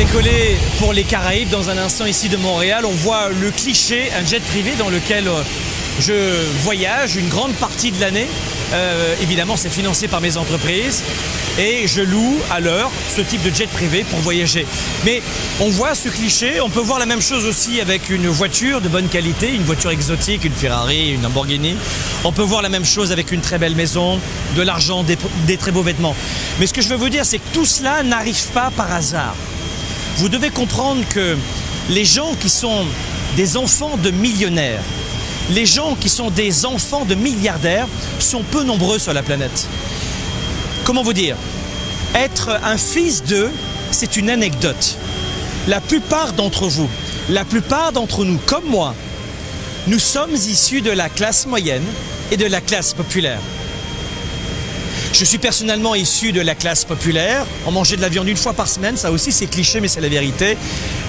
décoller pour les Caraïbes dans un instant ici de Montréal. On voit le cliché, un jet privé dans lequel je voyage une grande partie de l'année. Évidemment, c'est financé par mes entreprises et je loue à l'heure ce type de jet privé pour voyager. Mais on voit ce cliché, on peut voir la même chose aussi avec une voiture de bonne qualité, une voiture exotique, une Ferrari, une Lamborghini. On peut voir la même chose avec une très belle maison, de l'argent, des très beaux vêtements. Mais ce que je veux vous dire, c'est que tout cela n'arrive pas par hasard. Vous devez comprendre que les gens qui sont des enfants de millionnaires, les gens qui sont des enfants de milliardaires sont peu nombreux sur la planète. Comment vous dire? Être un fils d'eux, c'est une anecdote. La plupart d'entre vous, la plupart d'entre nous, comme moi, nous sommes issus de la classe moyenne et de la classe populaire. Je suis personnellement issu de la classe populaire. On mangeait de la viande une fois par semaine, ça aussi c'est cliché mais c'est la vérité.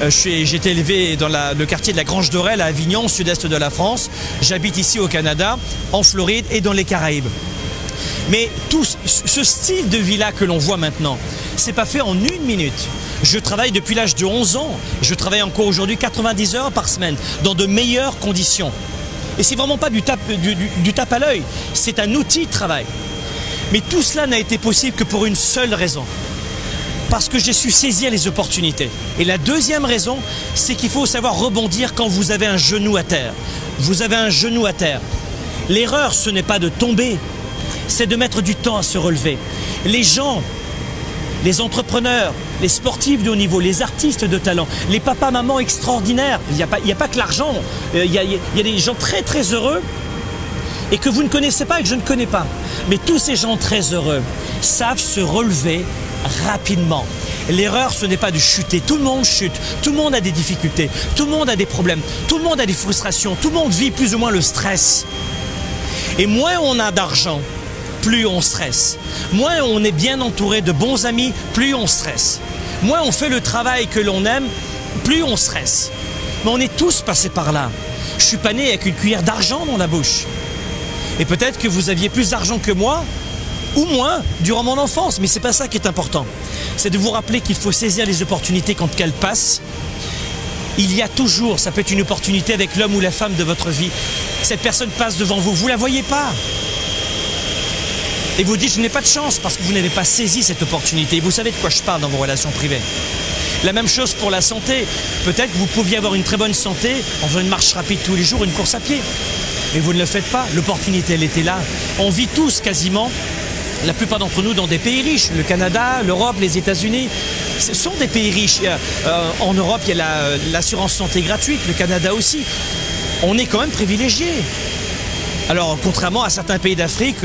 J'ai été élevé dans le quartier de la Grange d'Orel à Avignon, au sud-est de la France. J'habite ici au Canada, en Floride et dans les Caraïbes. Mais tout ce style de vie-là que l'on voit maintenant, c'est pas fait en une minute. Je travaille depuis l'âge de 11 ans. Je travaille encore aujourd'hui 90 heures par semaine, dans de meilleures conditions. Et c'est vraiment pas du tape à l'œil, c'est un outil de travail. Mais tout cela n'a été possible que pour une seule raison. Parce que j'ai su saisir les opportunités. Et la deuxième raison, c'est qu'il faut savoir rebondir quand vous avez un genou à terre. Vous avez un genou à terre. L'erreur, ce n'est pas de tomber, c'est de mettre du temps à se relever. Les gens, les entrepreneurs, les sportifs de haut niveau, les artistes de talent, les papas, mamans extraordinaires, il n'y a pas que l'argent, il y a des gens très très heureux et que vous ne connaissez pas et que je ne connais pas. Mais tous ces gens très heureux savent se relever rapidement. L'erreur, ce n'est pas de chuter. Tout le monde chute, tout le monde a des difficultés, tout le monde a des problèmes, tout le monde a des frustrations, tout le monde vit plus ou moins le stress. Et moins on a d'argent, plus on stresse. Moins on est bien entouré de bons amis, plus on stresse. Moins on fait le travail que l'on aime, plus on stresse. Mais on est tous passés par là. Je suis pas né avec une cuillère d'argent dans la bouche. Et peut-être que vous aviez plus d'argent que moi, ou moins, durant mon enfance. Mais c'est pas ça qui est important. C'est de vous rappeler qu'il faut saisir les opportunités quand elles passent. Il y a toujours, ça peut être une opportunité avec l'homme ou la femme de votre vie. Cette personne passe devant vous, vous la voyez pas. Et vous dites, je n'ai pas de chance parce que vous n'avez pas saisi cette opportunité. Et vous savez de quoi je parle dans vos relations privées. La même chose pour la santé. Peut-être que vous pouviez avoir une très bonne santé en faisant une marche rapide tous les jours, une course à pied. Mais vous ne le faites pas. L'opportunité, elle était là. On vit tous quasiment, la plupart d'entre nous, dans des pays riches. Le Canada, l'Europe, les États-Unis. Ce sont des pays riches. En Europe, il y a l'assurance santé gratuite. Le Canada aussi. On est quand même privilégiés. Alors, contrairement à certains pays d'Afrique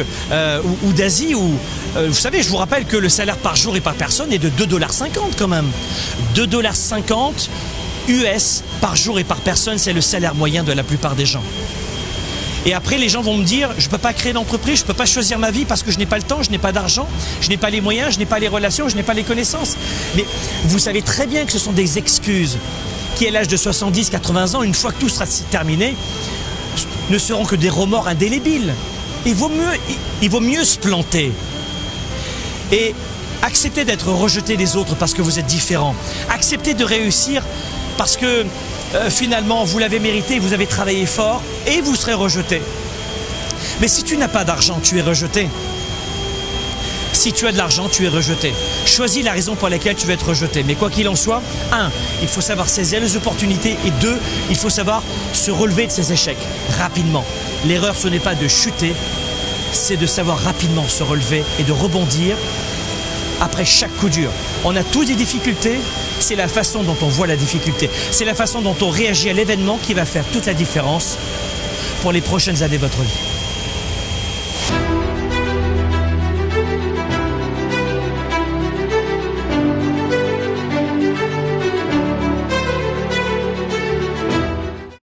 ou d'Asie, où, vous savez, je vous rappelle que le salaire par jour et par personne est de 2,50 $ quand même. 2,50 $ US par jour et par personne, c'est le salaire moyen de la plupart des gens. Et après, les gens vont me dire, je ne peux pas créer d'entreprise, je ne peux pas choisir ma vie parce que je n'ai pas le temps, je n'ai pas d'argent, je n'ai pas les moyens, je n'ai pas les relations, je n'ai pas les connaissances. Mais vous savez très bien que ce sont des excuses qui, à l'âge de 70, 80 ans, une fois que tout sera terminé, ne seront que des remords indélébiles. Il vaut mieux se planter et accepter d'être rejeté des autres parce que vous êtes différent. Accepter de réussir parce que finalement vous l'avez mérité, vous avez travaillé fort et vous serez rejeté. Mais si tu n'as pas d'argent, tu es rejeté. Si tu as de l'argent, tu es rejeté. Choisis la raison pour laquelle tu vas être rejeté. Mais quoi qu'il en soit, 1, il faut savoir saisir les opportunités et 2, il faut savoir se relever de ses échecs rapidement. L'erreur, ce n'est pas de chuter, c'est de savoir rapidement se relever et de rebondir après chaque coup dur. On a tous des difficultés, c'est la façon dont on voit la difficulté. C'est la façon dont on réagit à l'événement qui va faire toute la différence pour les prochaines années de votre vie.